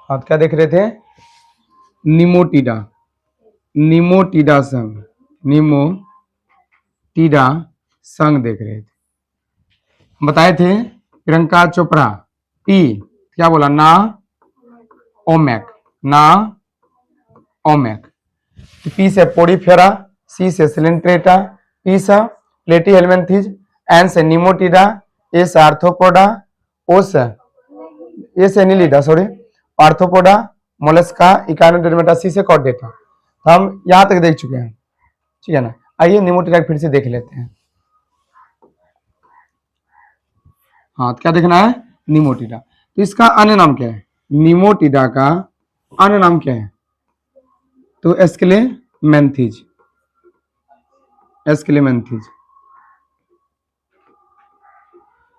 हाँ, क्या देख रहे थे? निमोटिडा, निमोटिडा संघ, निमोटिडा संघ देख रहे थे। बताए थे प्रियंका चोपड़ा, पी क्या बोला? ना ओमेक, ना ओमेक। पी से पोडीफेरा, सी से सिलेंट्रेटा, पी से प्लेटीहेल्मिन्थीज, एन से निमोटिडा, ए से आर्थ्रोपोडा, ओ से ए से annelida, sorry, arthropoda, mollusca, echinodermata, C से कॉर्डेटा। तो हम यहां तक देख चुके हैं, ठीक है ना। आइए निमोटिडा फिर से देख लेते हैं। हाँ, तो क्या देखना है? निमोटिडा। तो इसका अन्य नाम क्या है? निमोटिडा का अन्य नाम क्या है? तो एस्क्लेमेंथीज, एस्क्लेमेंथीज।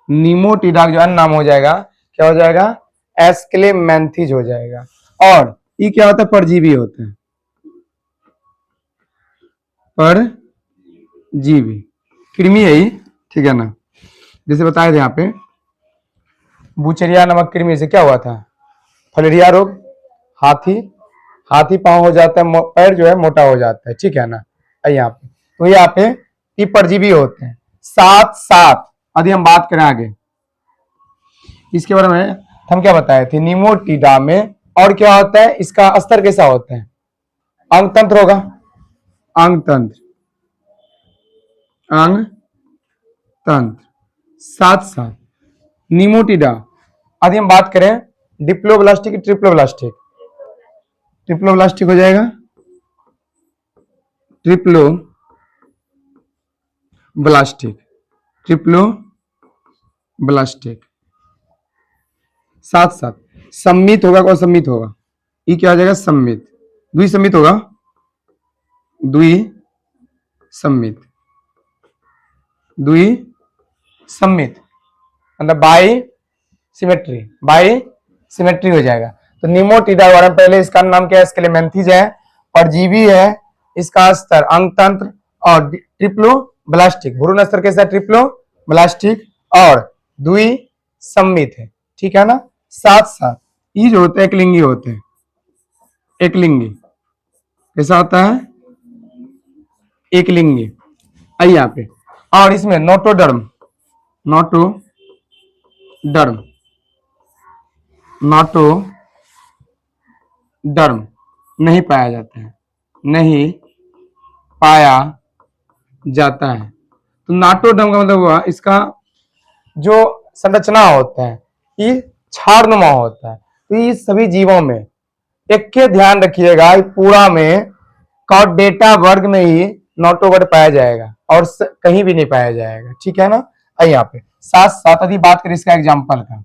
निमोटिडा का जो अन्य नाम हो जाएगा, क्या हो जाएगा? एस्क्लेमेंथीज हो जाएगा। और ये क्या होता है? परजीवी होते हैं, परजीवी, कृमि है ये, ठीक है ना। जैसे बताए थे यहाँ पे, बुचेरिया नामक कृमि से क्या हुआ था? फलेरिया रोग, हाथी, हाथी पांव हो जाता है, पैर जो है मोटा हो जाता है, ठीक है ना। यहाँ पे तो यहाँ पे ये परजीवी होते हैं। साथ साथ यदि हम बात करें आगे इसके बारे में, हम क्या बताए थे? निमोटिडा में और क्या होता है? इसका स्तर कैसा होता है? अंग तंत्र होगा, अंग तंत्र, अंग तंत्र। साथ साथ निमोटिडा यदि हम बात करें डिप्लोब्लास्टिक, ट्रिप्लोब्लास्टिक, ट्रिप्लोब्लास्टिक हो जाएगा, ट्रिप्लो ब्लास्टिक, ट्रिप्लो ब्लास्टिक। साथ साथ सम्मित होगा, कौन सम्मित होगा? ये क्या हो जाएगा? सम्मित, द्विसम्मित होगा, द्विसम्मित, द्विसम्मित मतलब बाई सिमेट्री, बाई सिमेट्री हो जाएगा। तो निमोटिडा वाला पहले इसका नाम क्या है? एस्क्लेमेंथीज है, परजीवी है, इसका स्तर अंग तंत्र और ट्रिप्लो ब्लास्टिक, भ्रूण स्तर कैसा? ट्रिप्लो ब्लास्टिक और द्विसम्मित है, ठीक है ना। साथ साथ ये जो होते हैं एकलिंगी होते हैं, एकलिंगी कैसा होता है? एकलिंगी। आइए यहाँ पे, और इसमें नोटोडर्म, नोटोडर्म, नोटोडर्म नहीं पाया जाता है, नहीं पाया जाता है। तो नाटोडर्म का मतलब हुआ इसका जो संरचना होता है ये क्षारनुमा होता है। तो ये सभी जीवों में एक के ध्यान रखिएगा, पूरा में कॉर्डेटा वर्ग में ही नोटोवर्ड पाया जाएगा और कहीं भी नहीं पाया जाएगा, ठीक है ना। यहाँ पे साथ साथ यदि बात करें इसका एग्जाम्पल का,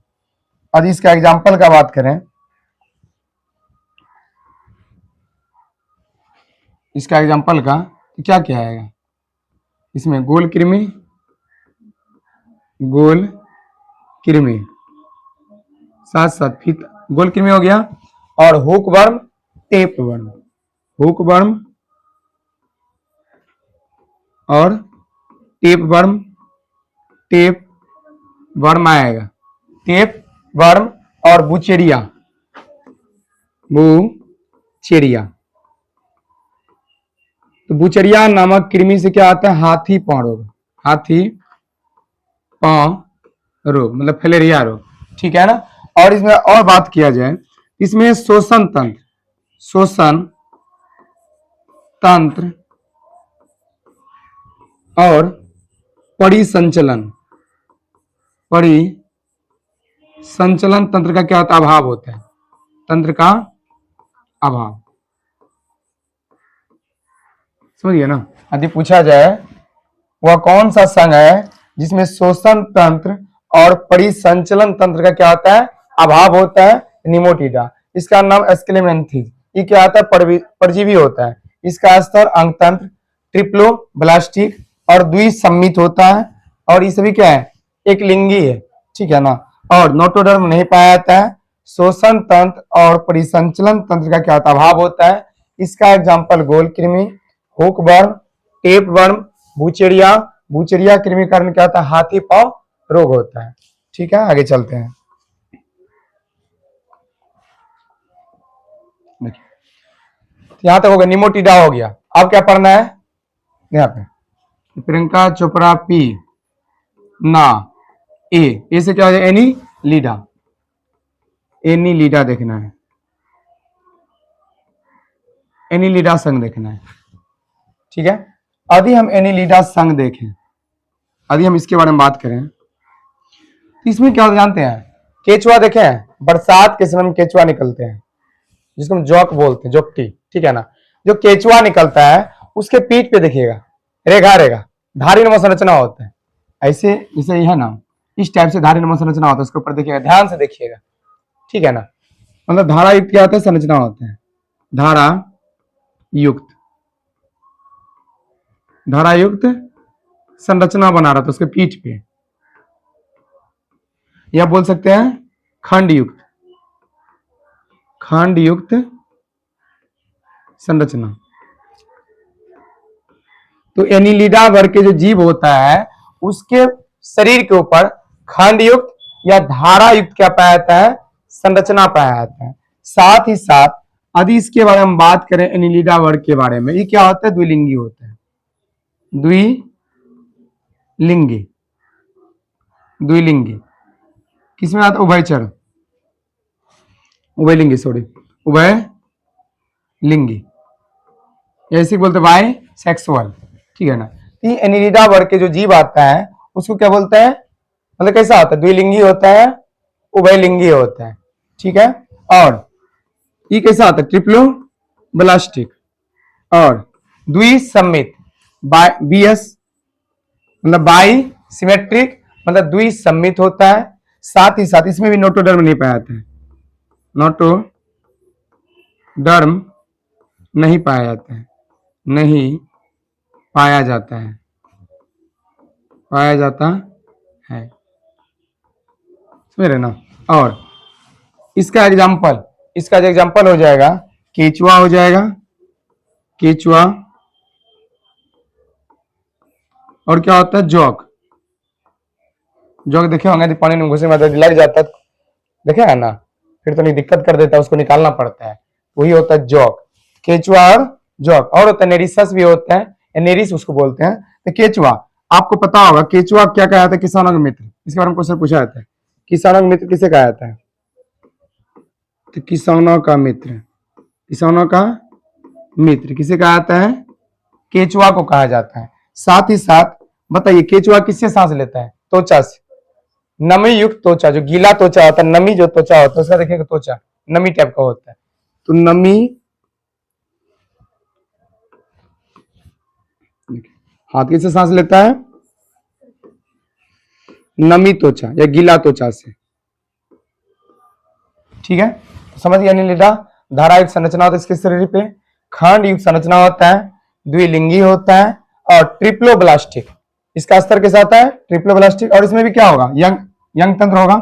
यदि इसका एग्जाम्पल का बात करें, इसका एग्जाम्पल का तो क्या क्या आएगा इसमें? गोल कृमि, गोल कृमि, साथ साथ फीत, गोल कृमि हो गया, और hook worm, tape worm, hook worm और टेप वर्म, टेप वर्म आएगा, टेप वर्म और बुचेरिया, बुचेरिया। तो बुचेरिया नामक कृमि से क्या आता है? हाथी पांव रोग, हाथी पांव रोग मतलब फलेरिया रोग, ठीक है ना। और इसमें और बात किया जाए, इसमें शोषण तंत्र, शोषण तंत्र और परिसंचलन, परिसंचलन तंत्र का क्या होता है? अभाव होता है, तंत्र का अभाव, समझिए ना। यदि पूछा जाए वह कौन सा संघ है जिसमें शोषण तंत्र और परिसंचलन तंत्र का क्या होता है? अभाव होता है? निमोटिडा। इसका नाम एस्क्लेमेंथीज। ये क्या होता है? परजीवी होता है। इसका स्तर अंग तंत्र, ट्रिप्लो ब्लास्टिक और द्विसम्मित होता है, और ये सभी क्या है? एक लिंगी है, ठीक है ना। और नोटोडर्म नहीं पाया जाता है। शोषण तंत्र और परिसंचलन तंत्र का क्या होता है? अभाव होता है। इसका एग्जाम्पल गोल कृमि, हुक वर्म, टेप वर्म, बुचेरिया। बुचेरिया कृमि कारण क्या होता है? हाथी पांव रोग होता है, ठीक है। आगे चलते हैं। देखिए यहां तक हो गया, निमोटिडा हो गया। अब क्या पढ़ना है यहाँ पे, प्रियंका चोपड़ा पी ना ए से क्या हो जाए एनी लीडा, एनी लीडा देखना है, एनी लीडा संघ देखना है। ठीक है, यदि हम एनी लीडा संघ देखें, यदि हम इसके बारे में बात करें तो इसमें क्या जानते हैं, केचुआ देखें, बरसात के समय में केचुआ निकलते हैं जिसको हम जौक बोलते हैं, जोकटी। ठीक है ना, जो केचुआ निकलता है उसके पीठ पे देखिएगा रेखा रेखा धारी नुमा संरचना होता है, ऐसे जैसे यह ना इस टाइप से धारी नुमा संरचना होता है, उसके ऊपर देखिएगा, ध्यान से देखिएगा। ठीक है ना, मतलब धारा युक्त क्या होता है, संरचना होता है, धारा युक्त, धारा युक्त संरचना बना रहा था उसके पीठ पे, या बोल सकते हैं खंड युक्त, खंड युक्त संरचना। तो एनिलिडा वर्ग के जो जीव होता है उसके शरीर के ऊपर खंड युक्त या धारा युक्त क्या पाया जाता है, संरचना पाया जाता है। साथ ही साथ यदि इसके बारे में बात करें एनिलिडा वर्ग के बारे में, ये क्या होता है, द्विलिंगी होता है, द्विलिंगी, द्विलिंगी किसमें आता है, उभयचर, उभयलिंगी सॉरी, उभयलिंगी, ऐसे बोलते हैं बाय सेक्सुअल। ठीक है ना, तो एनिलिडा वर्ग के जो जीव आता है उसको क्या बोलते हैं, मतलब कैसा होता है, द्विलिंगी होता है, उभयलिंगी होता है। ठीक है, और ये कैसा होता है, ट्रिप्लो ब्लास्टिक और द्विसम्मित, बीएस मतलब बाई सिमेट्रिक, मतलब द्विसम्मित होता है। साथ ही साथ इसमें भी नोटोडर्म नहीं पाया जाता है, नोटोडर्म नहीं पाया जाता है, नहीं पाया जाता है, पाया जाता है, समझ रहे ना। और इसका जो एग्जाम्पल हो जाएगा केचुआ हो जाएगा, केचुआ, और क्या होता है, जौक, जौक देखे होंगे पानी में घुसे में लग जाता है, देखे है ना, फिर तो नहीं दिक्कत कर देता है, उसको निकालना पड़ता है, वही होता है जौक, केचुआ और जौक। और होता है नेरिसस भी होता है, नेरिस उसको बोलते हैं। तो केचुआ आपको पता होगा, केचुआ क्या कहा जाता है, किसानों का मित्र, इसके बारे में क्वेश्चन पूछा जाता है, किसानों का मित्र किसे कहा जाता है, तो किसानों का मित्र, किसानों का मित्र किसे कहा जाता है, केचुआ को कहा जाता है। साथ ही साथ बताइए केचुआ किससे सांस लेता है, त्वचा से, नमी युक्त त्वचा, जो गीला त्वचा होता है, नमी जो त्वचा होता है उसका देखिएगा त्वचा नमी टाइप का होता है, तो नमी, हाथ किससे सांस लेता है, नमी त्वचा या गीला त्वचा से। ठीक है, तो समझ गया एनिलिडा, धारा युक्त संरचना होता है इसके शरीर पे, खंड युक्त संरचना होता है, द्विलिंगी होता है, और ट्रिप्लोब्लास्टिक, इसका स्तर के साथ है ट्रिप्लोब्लास्टिक। और इसमें भी क्या होगा, यंग तंत्र होगा।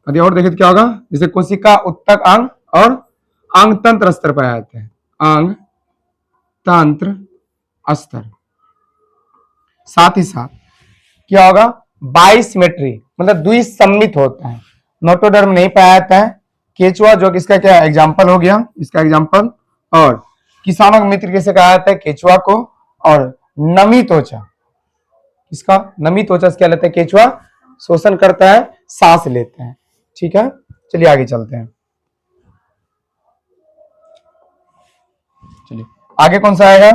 यदि और देखें तो क्या होगा, जैसे कोशिका उत्तक अंग और अंग तंत्र स्तर पाया जाता है, अंग तंत्र स्तर। साथ ही साथ क्या होगा, बाइसिमेट्री, मतलब द्विसम्मित होता है, नोटोडर्म नहीं पाया जाता है। केचुआ जो कि इसका क्या एग्जाम्पल हो गया, इसका एग्जाम्पल। और किसानों का मित्र किसे कहा जाता है, केचुआ को। और नमी त्वचा, इसका नमी त्वचा से क्या लेते हैं, केचुआ शोषण करता है, सांस लेते हैं। ठीक है, चलिए आगे चलते हैं, चलिए आगे कौन सा आएगा,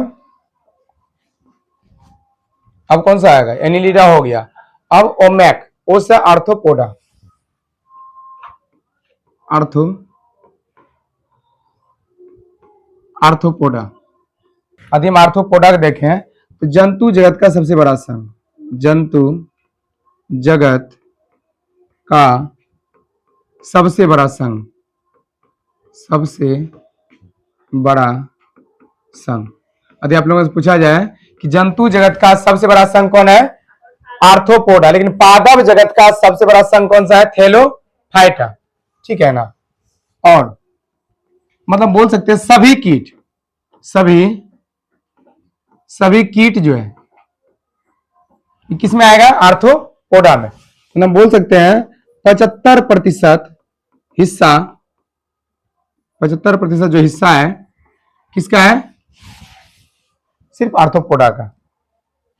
अब कौन सा आएगा, एनिलिडा हो गया। अब ओमैक, ओ से आर्थ्रोपोडा, आर्थ्रोपोडा। यदि हम आर्थ्रोपोडा को देखें तो जंतु जगत का सबसे बड़ा संघ, जंतु जगत का सबसे बड़ा संघ, सबसे बड़ा संघ। यदि आप लोगों से पूछा जाए कि जंतु जगत का सबसे बड़ा संघ कौन है, आर्थ्रोपोडा, लेकिन पादप जगत का सबसे बड़ा संघ कौन सा है, थैलोफाइटा। ठीक है ना, और मतलब बोल सकते हैं सभी कीट, सभी कीट जो है किसमें आएगा, आर्थ्रोपोडा में। मतलब बोल सकते हैं 75% हिस्सा 75% जो हिस्सा है किसका है? सिर्फ आर्थ्रोपोडा का।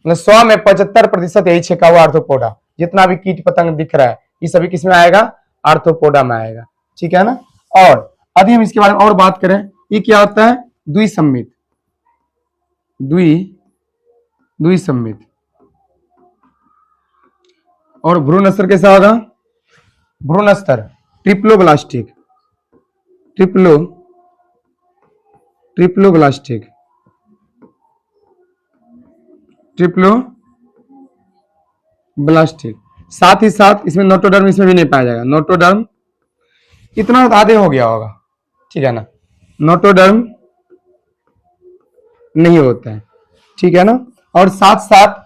मतलब 100 में 75% यही छिका हुआ आर्थ्रोपोडा। जितना भी कीट पतंग दिख रहा है ये सभी किसमें आएगा? आर्थ्रोपोडा में आएगा। ठीक है ना। और यदि हम इसके बारे में और बात करें, ये क्या होता है? द्विसम्मित। द्विसम्मित। और भ्रूण स्तर कैसा होगा? भ्रूण स्तर ट्रिप्लोब्लास्टिक। ट्रिप्लोब्लास्टिक। ट्रिप्लोब्लास्टिक। साथ ही साथ इसमें नोटोडर्म इसमें भी नहीं पाया जाएगा। नोटोडर्म इतना आधे हो गया होगा। ठीक है ना। नोटोडर्म नहीं होता है। ठीक है ना। और साथ साथ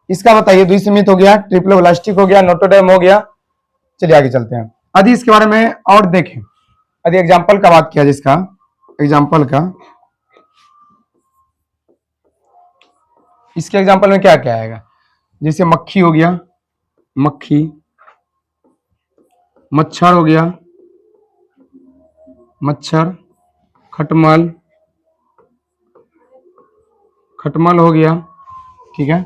इसका बताइए, द्विसम्मित हो गया, ट्रिप्लोब्लास्टिक हो गया, नोटोडर्म हो गया। चलिए आगे चलते हैं। यदि इसके बारे में और देखें, यदि एग्जाम्पल का बात किया जिसका एग्जाम्पल का, इसके एग्जाम्पल में क्या क्या आएगा? जैसे मक्खी हो गया, मक्खी, मच्छर हो गया, मच्छर, खटमल, खटमल हो गया। ठीक है।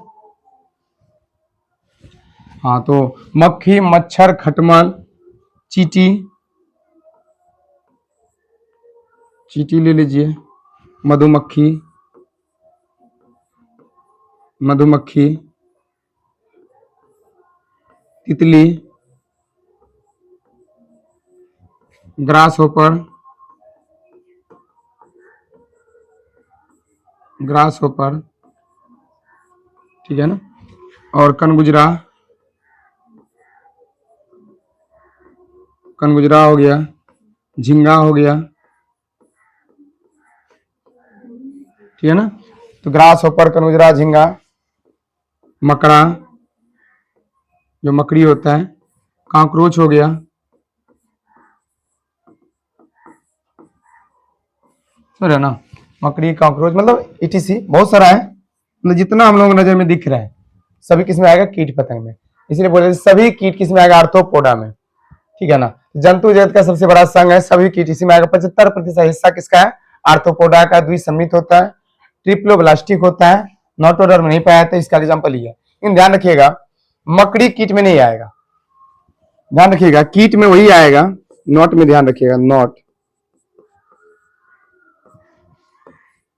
हाँ, तो मक्खी, मच्छर, खटमल, चींटी, चींटी ले लीजिए, मधुमक्खी, मधुमक्खी, तितली, ग्रास होपर, ग्रास होपर। ठीक है ना। और कनगुजरा, कनगुजरा हो गया, झिंगा हो गया। ठीक है ना। तो ग्रास होपर, कनगुजरा, झिंगा, मकड़ा जो मकड़ी होता है, कॉकरोच हो गया। समझ रहे ना। मकड़ी, कॉकरोच, मतलब इटीसी बहुत सारा है। मतलब जितना हम लोग नजर में दिख रहा है सभी किस में आएगा? कीट पतंग में। इसलिए बोले सभी कीट किस में आएगा? आर्थ्रोपोडा में। ठीक है ना। जंतु जगत का सबसे बड़ा संघ है, सभी कीट इसी में आएगा। 75% हिस्सा किसका है? आर्थ्रोपोडा का। द्विसम्मित होता है, ट्रिप्लोब्लास्टिक होता है, नोटोडर्म नहीं पाया जाता। इसका एग्जाम्पल ही है। लेकिन ध्यान रखिएगा, मकड़ी कीट में नहीं आएगा। ध्यान रखिएगा, कीट में वही आएगा, नोट में ध्यान रखिएगा, नोट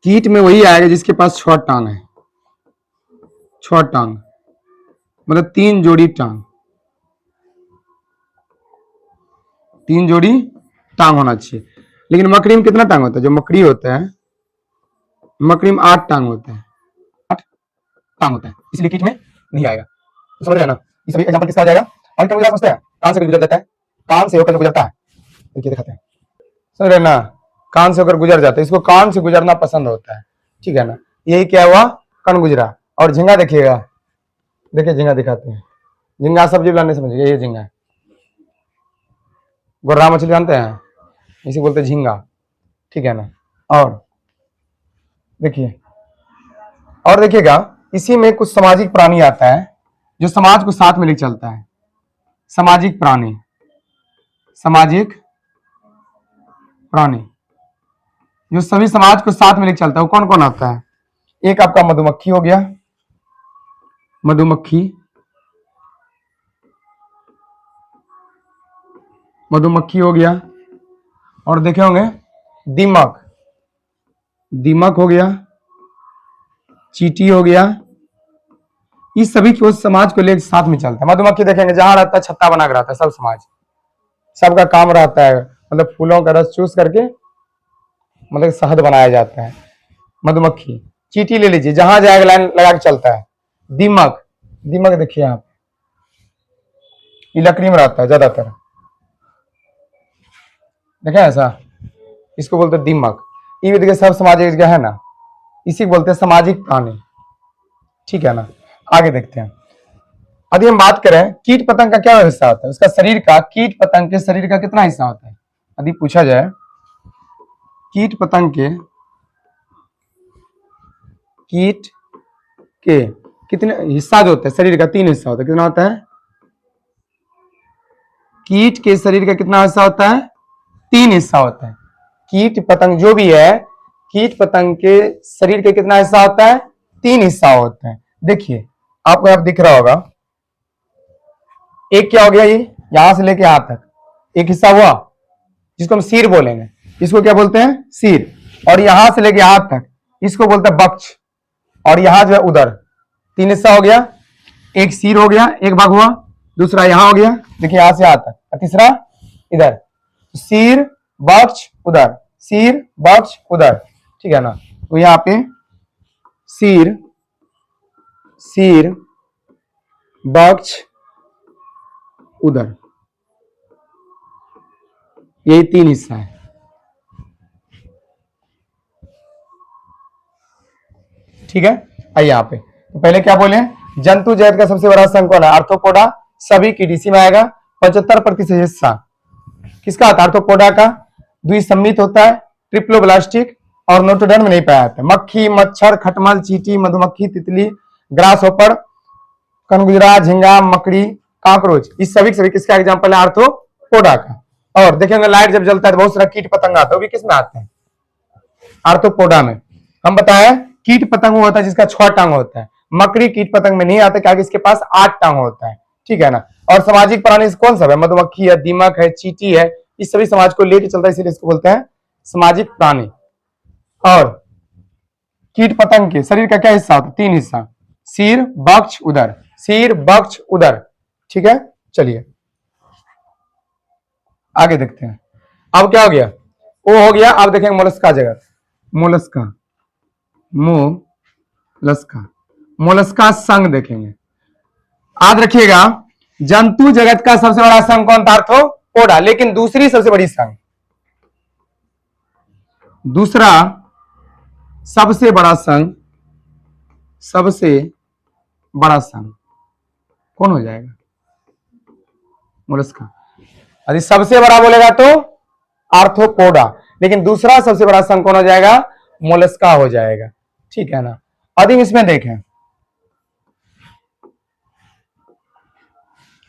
कीट में वही आएगा जिसके पास 6 टांग है। 6 टांग मतलब 3 जोड़ी टांग, 3 जोड़ी टांग होना चाहिए। लेकिन मकड़ी में कितना टांग होता है? जो मकड़ी होता है, मकड़ी में 8 टांग होता है। 8 टांग होता है, इसलिए कीट में नहीं आएगा। तो समझ रहे हैं ना। इस सभी एग्जांपल किसका आ जाएगा? और क्या समझते हैं? कान से गुजर जाता है, कान से होकर गुजरता है। देखिए दिखाते हैं। समझ रहे ना। कान से होकर गुजर जाता है, इसको कान से गुजरना पसंद होता है। ठीक है ना। यही क्या हुआ? कन गुजरा। और झिंगा देखिएगा, देखिए झिंगा दिखाते हैं। झिंगा सब्जी बनाने समझिए, ये झिंगा है। गोर्रा मछली जानते हैं, इसी बोलते हैं झींगा। ठीक है ना। और देखिए, और देखिएगा, इसी में कुछ सामाजिक प्राणी आता है जो समाज को साथ में लेकर चलता है। सामाजिक प्राणी, सामाजिक प्राणी जो सभी समाज को साथ में लेकर चलता है, वो कौन कौन आता है? एक आपका मधुमक्खी हो गया, मधुमक्खी, मधुमक्खी हो गया। और देखे होंगे दीमक, दीमक हो गया, चींटी हो गया। इस सभी को समाज को लेकर साथ में चलता है। मधुमक्खी देखेंगे जहां रहता है छत्ता बना कर रहता है, सब समाज, सबका काम रहता है, मतलब फूलों का रस चूस करके मतलब शहद बनाया जाता है। मधुमक्खी। चींटी ले लीजिए, जहां जाएगा लाइन लगा के चलता है। दीमक, दीमक देखिए आप, ये लकड़ी में रहता है ज्यादातर, देखें ऐसा, इसको बोलते हैं दीमक। ये भी देखिए सब सामाजिक जगह है ना, इसी को बोलते हैं सामाजिक प्राणी। ठीक है ना। आगे देखते हैं। यदि हम बात करें कीट पतंग का क्या हिस्सा होता है, उसका शरीर का, कीट पतंग के शरीर का कितना हिस्सा होता है? यदि पूछा जाए कीट पतंग के, कीट के कितने हिस्सा जो होता है शरीर का? 3 हिस्सा होता है। कितना होता है? कीट के शरीर का कितना हिस्सा होता है? 3 हिस्सा होता है। कीट पतंग जो भी है, कीट पतंग के शरीर के कितना हिस्सा होता है? 3 हिस्सा होते हैं। देखिए आपको अब दिख रहा होगा, एक क्या हो गया, ये यहां से लेके यहां तक एक हिस्सा हुआ जिसको हम सिर बोलेंगे, इसको क्या बोलते हैं? सिर। और यहां से लेके यहां तक इसको बोलते हैं बक्ष। और यहां जो है उदर। 3 हिस्सा हो गया, एक सिर हो गया, एक भाग हुआ, दूसरा यहां हो गया, देखिए यहां से यहां तक, और तीसरा इधर। सिर बक्ष उदर, सिर बक्ष उदर, ठीक है ना। तो यहाँ पे सिर, सिर बक्ष उदर, यही 3 हिस्सा है। ठीक है, आइए यहाँ पे तो पहले क्या बोले, जंतु जगत का सबसे बड़ा संघ कौन है? आर्थ्रोपोडा। सभी की डीसी में आएगा। 75% हिस्सा किसका आता है? आर्थ्रोपोडा का। द्विसम्मित होता है, ट्रिप्लोब्लास्टिक, और नोटोडर्म में नहीं पाया जाता है। मक्खी, मच्छर, खटमल, चींटी, मधुमक्खी, तितली, ग्रास होपर, कनगुजरा, झिंगा, मकड़ी, कॉकरोच, इस सभी किसका एग्जाम्पल है? आर्थ्रोपोडा का। और देखेंगे लाइट जब जलता है तो बहुत सारा कीट पतंग आता है, वो भी किस में आते हैं? आर्थ्रोपोडा में। हम बताया कीट पतंग वो होता है जिसका 6 टांग होता है। मकड़ी कीट पतंग में नहीं आता क्योंकि इसके पास 8 टांग होता है, ठीक है ना। और सामाजिक प्राणी कौन सा है? मधुमक्खी है, दीमक है, चींटी है, इस सभी समाज को लेकर चलता है, इसीलिए इसको बोलते हैं सामाजिक प्राणी। और कीट पतंग के शरीर का क्या हिस्सा होता है? 3 हिस्सा, सिर बक्ष उदर, सिर बक्ष उदर, ठीक है। चलिए आगे देखते हैं। अब क्या हो गया? वो हो गया। अब देखेंगे मोलस्का जगत। मोलस्का, मोलस्का, मोलस्का संघ देखेंगे। याद रखिएगा जंतु जगत का सबसे बड़ा संघ कौन था? आर्थ्रोपोडा। लेकिन दूसरी सबसे बड़ी संघ, दूसरा सबसे बड़ा संघ, सबसे बड़ा संघ कौन हो जाएगा? मोलस्का। यदि सबसे बड़ा बोलेगा तो आर्थ्रोपोडा, लेकिन दूसरा सबसे बड़ा संघ कौन हो जाएगा? मोलस्का हो जाएगा, ठीक है ना। अधिक इसमें देखें,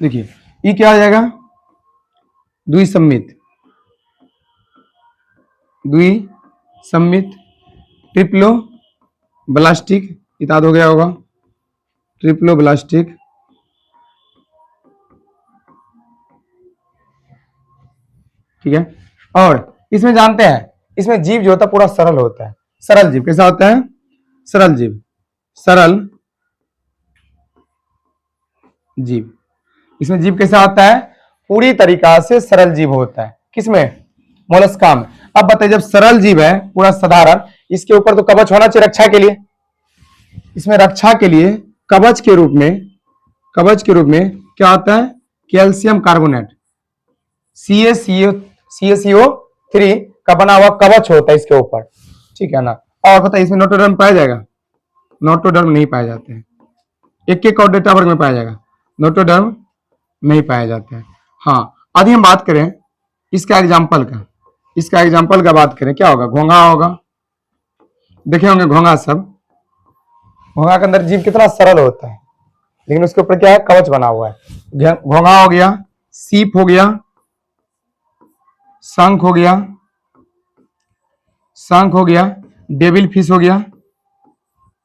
देखिए ये क्या हो जाएगा? द्विसम्मित, द्विसम्मित, ट्रिप्लो ब्लास्टिक, इताद हो गया होगा, ट्रिप्लो ब्लास्टिक, ठीक है। और इसमें जानते हैं, इसमें जीव जो होता है पूरा सरल होता है। सरल जीव कैसा होता है? सरल जीव, सरल जीव। इसमें जीव कैसा होता है? पूरी तरीका से सरल जीव होता है। किसमें? मोलस्का में। अब बताइए जब सरल जीव है पूरा साधारण, इसके ऊपर तो कवच होना चाहिए रक्षा के लिए। इसमें रक्षा के लिए कवच के रूप में, कवच के रूप में क्या होता है? कैल्शियम कार्बोनेट, CaCO3 का बना हुआ कवच होता है इसके ऊपर, ठीक है ना। और बताइए इसमें नोटोडर्म पाया जाएगा? नोटोडर्म नहीं पाए जाते हैं। एक एक और डेटा वर्ग में पाया जाएगा, नोटोडर्म नहीं पाया जाता है। हाँ, आदि हम बात करें इसका एग्जाम्पल का, इसका एग्जाम्पल का बात करें, क्या होगा? घोंघा होगा, देखे होंगे घोंघा सब। घोंघा के अंदर जीव कितना सरल होता है, लेकिन उसके ऊपर क्या है? कवच बना हुआ है। घोंघा हो गया, सीप हो गया, शंख हो गया, शंख हो गया, डेविल फिश हो गया,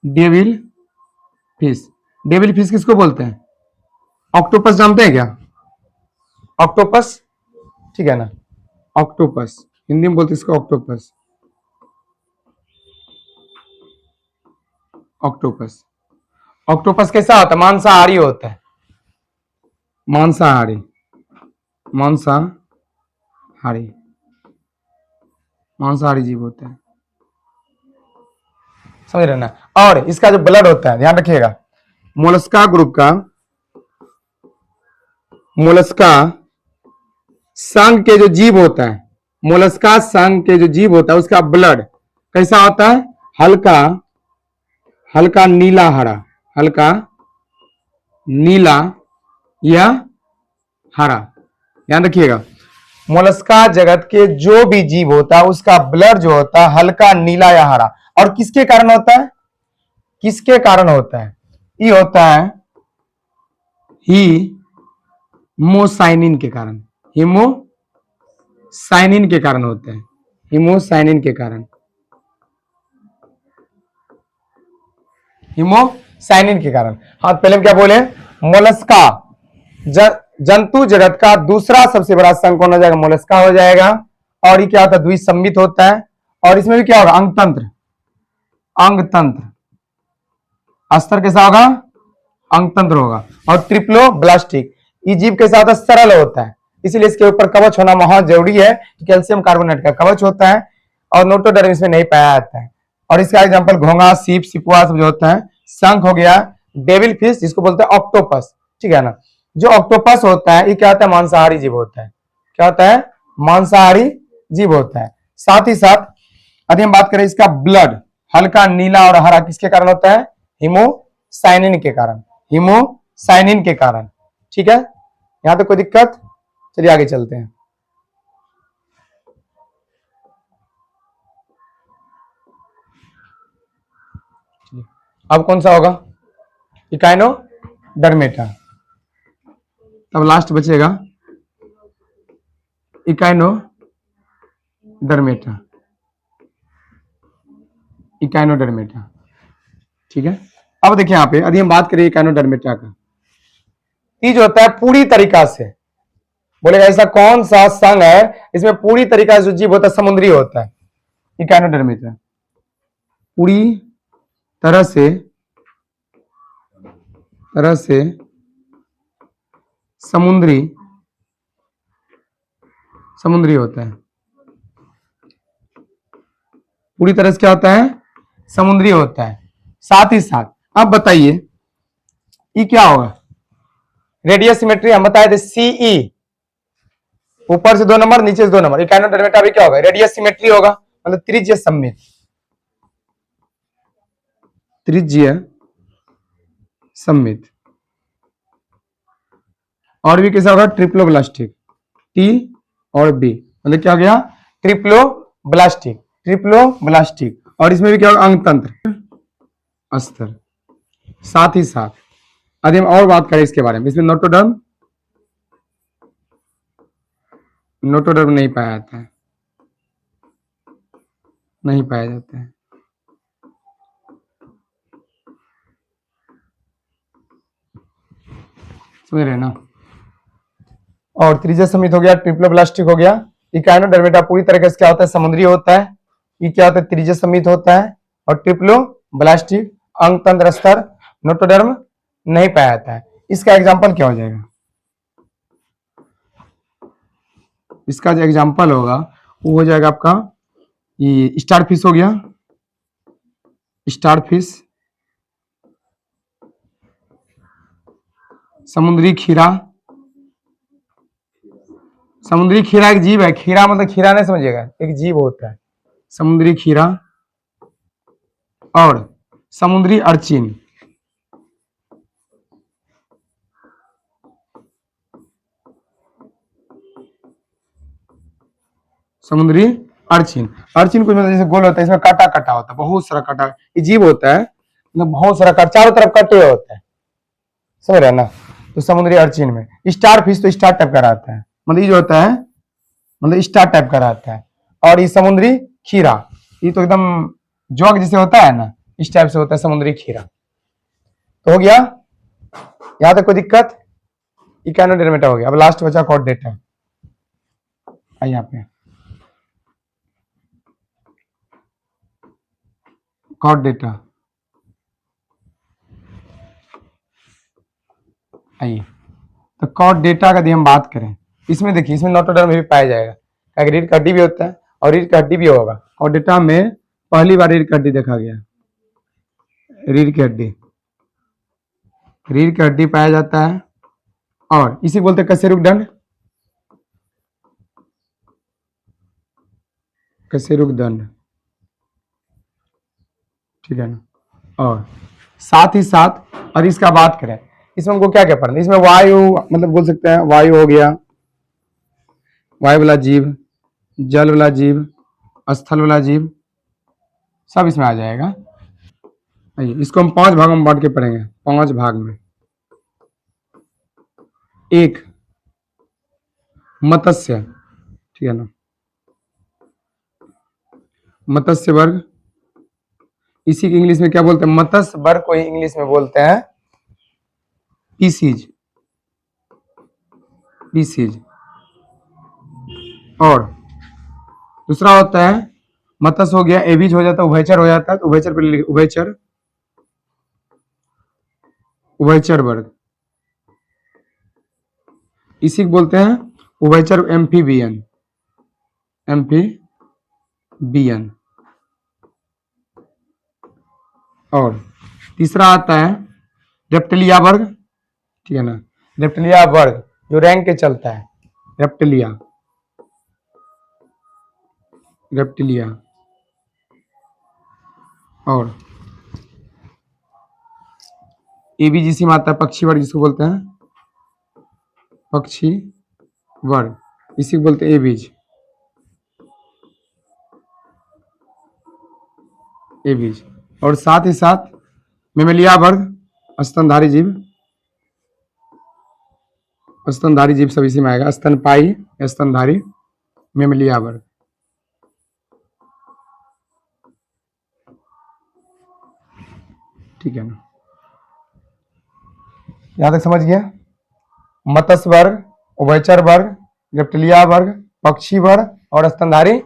डेविल फिश। डेविल फिश किसको बोलते हैं? ऑक्टोपस जानते हैं क्या? ऑक्टोपस, ठीक है ना, ऑक्टोपस हिंदी में बोलते हैं इसको ऑक्टोपस, ऑक्टोपस। ऑक्टोपस कैसा होता है? मांसाहारी होता है, मांसाहारी, मांसाहारी, मांसाहारी जीव होता है, समझ रहे ना। और इसका जो ब्लड होता है, ध्यान रखिएगा, मोलस्का ग्रुप का, मोलस्का संघ के जो जीव होता है, मोलस्का संघ के जो जीव होता है उसका ब्लड कैसा होता है? हल्का, हल्का नीला हरा, हल्का नीला या हरा। ध्यान रखिएगा मोलस्का जगत के जो भी जीव होता है उसका ब्लड जो होता है हल्का नीला या हरा। और किसके कारण होता है? किसके कारण होता है? ये होता है हीमोसाइनिन के कारण, हीमोसाइनिन के कारण होता है, हिमोसाइनिन के कारण, हिमोसाइनिन के कारण। हाँ, पहले हम क्या बोले, मोलस्का, जंतु जगत का दूसरा सबसे बड़ा संघ कौन हो जाएगा, मोलस्का हो जाएगा। और ये क्या होता है, द्विसंमित होता है। और इसमें भी क्या होगा, अंगतंत्र, अंगतंत्र अस्तर कैसा होगा, अंगतंत्र होगा। और ट्रिप्लोब्लास्टिक, ये जीव कैसा होता है, सरल होता है, इसलिए इसके ऊपर कवच होना बहुत जरूरी है। कैल्शियम कार्बोनेट का कवच होता है और नोटोडर्म इसमें नहीं पाया जाता है। और इसका एग्जांपल घोंगा, सीप, सिपुआ सब जो होता है। शंख हो गया, डेविल फिश जिसको बोलते हैं ऑक्टोपस, ठीक है ना। जो ऑक्टोपस होता है ये क्या होता है, मांसाहारी जीव होता है। क्या होता है, मांसाहारी जीव होता है। साथ ही साथ यदि हम बात करें इसका ब्लड हल्का नीला और हरा किसके कारण होता है, हिमोसाइनिन के कारण, हिमोसाइनिन के कारण। ठीक है, यहां तक कोई दिक्कत, चलिए आगे चलते हैं। अब कौन सा होगा, इकाइनोडर्मेटा। तब लास्ट बचेगा इकाइनोडर्मेटा, इकाइनोडर्मेटा। ठीक है, अब देखिए यहां पे यदि हम बात करें इकाइनोडर्मेटा का, ये जो होता है पूरी तरीका से बोलेगा ऐसा कौन सा संघ है इसमें पूरी तरीका से जो जीव होता है समुद्री होता है, इकाइनोडर्मेटा पूरी तरह से समुद्री होता है। पूरी तरह से क्या होता है, समुद्री होता है। साथ ही साथ अब बताइए ये क्या होगा, रेडियस सिमेट्री हम बताए थे, सीई ऊपर से 2 नंबर नीचे से 2 नंबर। इकाइनोडर्मेटा भी क्या होगा, रेडियस सिमेट्री होगा, मतलब त्रिज्य सममित, त्रिज्य सममित। और भी कैसा होगा, ट्रिप्लोब्लास्टिक, टी और बी, मतलब क्या हो गया, ट्रिप्लोब्लास्टिक, ट्रिप्लोब्लास्टिक। और इसमें भी क्या होगा, अंगतंत्र अस्तर। साथ ही साथ यदि हम और बात करें इसके बारे में, इसमें नोटोडर्म नहीं पाया जाता है, नहीं पाया जाता है। समझ रहे ना। और त्रिज्य समित हो गया, ट्रिप्लोब्लास्टिक हो गया। इकाइनोडर्मेटा पूरी तरीके से क्या होता है, समुद्री होता है। ये क्या होता है, त्रिज्य समित होता है। और ट्रिप्लोब्लास्टिक अंगतंत्र स्तर, नोटोडर्म नहीं पाया जाता है। इसका एग्जाम्पल क्या हो जाएगा, इसका जो एग्जाम्पल होगा वो हो जाएगा आपका ये स्टार फिश हो गया, स्टार फिश, समुद्री खीरा। समुद्री खीरा एक जीव है, खीरा मतलब खीरा नहीं समझिएगा, एक जीव होता है समुद्री खीरा। और समुद्री अर्चिन, समुद्री अर्चिन। अर्चिन कुछ मतलब जैसे गोल होता है, इसमें काटा काटा होता है, बहुत सारा काटा, ये जीव होता है, मतलब बहुत सारा काट, चारों तरफ कटे हुए होता है, समझ रहे हैं ना। तो समुद्री अर्चिन में स्टार फिश तो स्टार टाइप का रहता है, मतलब ये जो होता है मतलब स्टार टाइप का रहता है। और ये समुद्री खीरा ये तो एकदम जोक जैसे होता है ना, इस टाइप से होता है समुद्री खीरा। तो हो गया, यहां तक कोई दिक्कत, इकाइनोडर्मेटा हो गया। अब लास्ट बचा कॉर्डेटा, आइए यहाँ पे कॉर्डेटा, आइए। तो कॉर्डेटा का यदि हम बात करें, इसमें देखिए इसमें नोटोडर्म भी पाया जाएगा, रीढ़ का हड्डी भी होता है और रीढ़ का हड्डी भी होगा। कॉर्डेटा में पहली बार रीढ़ का हड्डी देखा गया, रीढ़ की हड्डी, रीढ़ की हड्डी पाया जाता है। और इसी बोलते हैं कशेरुक दंड, कशेरुक दंड, ठीक है ना। और साथ ही साथ और इसका बात करें, इसमें हमको क्या क्या पढ़ना है, इसमें वायु मतलब बोल सकते हैं, वायु हो गया, वायु वाला जीव, जल वाला जीव, स्थल वाला जीव, सब इसमें आ जाएगा। आइए इसको हम 5 भागों में बांट के पढ़ेंगे, 5 भाग में। एक, मत्स्य, ठीक है ना, मत्स्य वर्ग, इसी की इंग्लिश में क्या बोलते हैं? मत्स्य वर्ग को इंग्लिश में बोलते हैं पीसीज, पीसीज। और दूसरा होता है मत्स्य हो गया, एविज हो जाता है, उभयचर हो जाता है, तो उभयचर पर उभयचर, उभयचर वर्ग, इसी को बोलते हैं उभयचर एम्फीबियन, एम्फीबियन। और तीसरा आता है रेप्टिलिया वर्ग, ठीक है ना, रेप्टिलिया वर्ग जो रैंक के चलता है, रेप्टिलिया, रेप्टिलिया। और एबीजीसी में आता है पक्षी वर्ग, जिसको बोलते हैं पक्षी वर्ग, इसी को बोलते हैं एबीज, एबीज। और साथ ही साथ मेमेलिया वर्ग, स्तनधारी जीव, स्तनधारी जीव सब इसी में आएगा, स्तनपाई, स्तनधारी, मेमेलिया वर्ग। ठीक है ना, यहां तक समझ गया? मत्स्य वर्ग, उभयचर वर्ग, रेप्टिलिया वर्ग, पक्षी वर्ग और स्तनधारी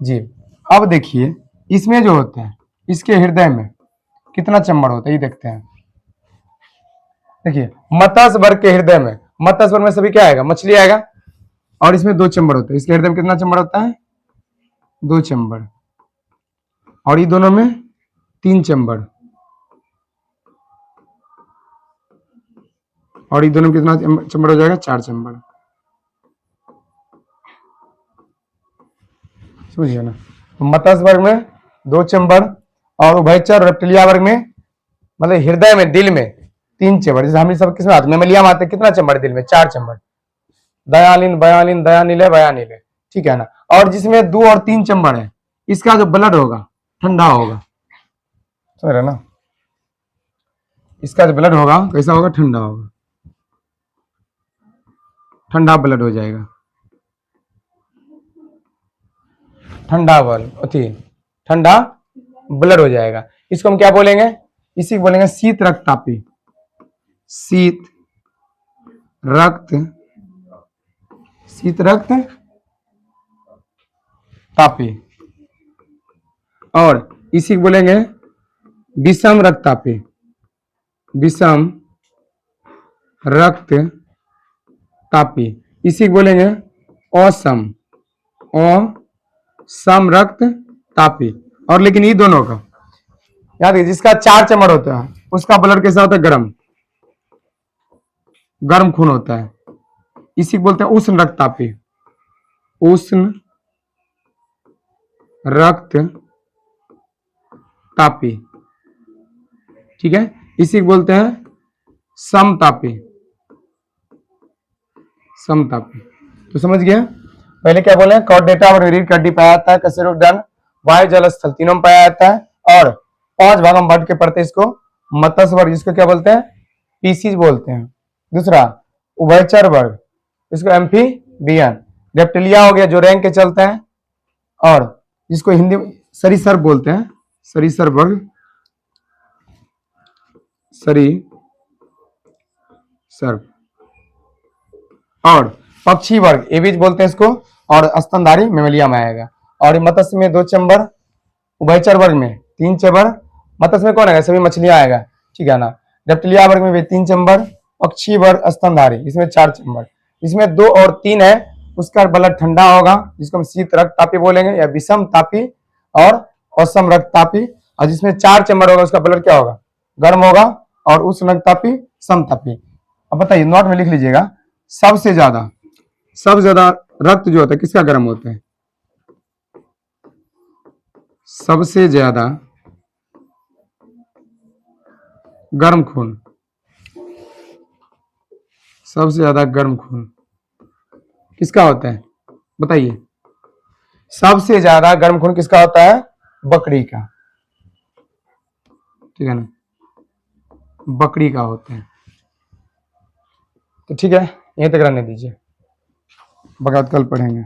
जीव। अब देखिए इसमें जो होते हैं, इसके हृदय में कितना चेम्बर होता है ये देखते हैं। देखिए मत्स्य वर्ग के हृदय में, मत्स्य वर्ग में सभी क्या आएगा? मछली आएगा, और इसमें 2 चेम्बर होते हैं। इसके हृदय में कितना चेम्बर होता है? 2 चेम्बर। और ये दोनों में 3 चेम्बर, और ये दोनों में कितना चेम्बर हो जाएगा? 4 चेम्बर। समझिए ना, तो मत्स्य वर्ग में 2 चेम्बर, और उभयचर रेप्टिलिया वर्ग में, मतलब हृदय में, दिल में 3 चेम्बर। जैसे हम सब किसमें आते हैं? मेमेलिया में आते हैं, कितना चेम्बर दिल में? 4 चेम्बर, दयालीन, बयालीन, दयानीले, बयानीले, ठीक है ना। और जिसमें 2 और 3 चेम्बर है, इसका जो ब्लड होगा ठंडा होगा, समझ रहे ना, इसका जो ब्लड होगा कैसा होगा? ठंडा होगा, ठंडा ब्लड हो जाएगा, ठंडा बल अथी, ठंडा ब्लड हो जाएगा। इसको हम क्या बोलेंगे? इसी को बोलेंगे शीत रक्ततापी, शीत रक्त, शीत रक्त तापी। और इसी को बोलेंगे विषम रक्ततापी, विषम रक्त तापी। इसी को बोलेंगे असम, असम रक्त तापी। और लेकिन ये दोनों का याद रखिए, जिसका 4 चेम्बर होता है उसका ब्लड कैसा होता है? गर्म, गर्म खून होता है। इसी को बोलते हैं उष्ण रक्ततापी, उष्ण रक्त तापी, ठीक है। इसी को बोलते हैं समतापी, समतापी। तो समझ गया? पहले क्या बोले? कॉर्डेटा और रीढ़ की हड्डी पाया जाता है, कशेरुकदंड, वायु जल स्थल तीनों में पाया जाता है। और 5 भागों में बांट के पढ़ते इसको मत्स्य वर्ग, जिसको क्या बोलते हैं? पीसीज बोलते हैं। दूसरा उभयचर वर्ग, इसको एम्फीबियन। रेप्टिलिया हो गया जो रैंक के चलते हैं, और जिसको हिंदी में सरीसृप बोलते हैं, सरीसृप वर्ग, सरीसृप। और पक्षी वर्ग एविज बोलते हैं इसको, और स्तनधारी मेमेलिया में आएगा। और मत्स्य में 2 चेम्बर, उभयचर वर्ग में 3 चेम्बर, मत्स्य में कौन आएगा? सभी मछलियां आएगा, ठीक है ना। रेप्टिलिया वर्ग में भी 3 चेम्बर, पक्षी वर्ग स्तनधारी इसमें 4 चेम्बर। इसमें 2 और 3 है, उसका ब्लड ठंडा होगा, जिसको हम शीत रक्ततापी बोलेंगे, या विषम तापी और असम रक्ततापी। और जिसमें 4 चेम्बर होगा उसका ब्लड क्या होगा? गर्म होगा, और उष्ण रक्ततापी, समतापी। अब बताइए, नोट में लिख लीजिएगा, सबसे ज्यादा रक्त जो होता है किसका गर्म होता है? सबसे ज्यादा गर्म खून, सबसे ज्यादा गर्म खून किसका होता है? बताइए, सबसे ज्यादा गर्म खून किसका होता है? बकरी का, ठीक है ना, बकरी का होता है। तो ठीक है, यहीं तक रहने दीजिए, बगैर कल पढ़ेंगे।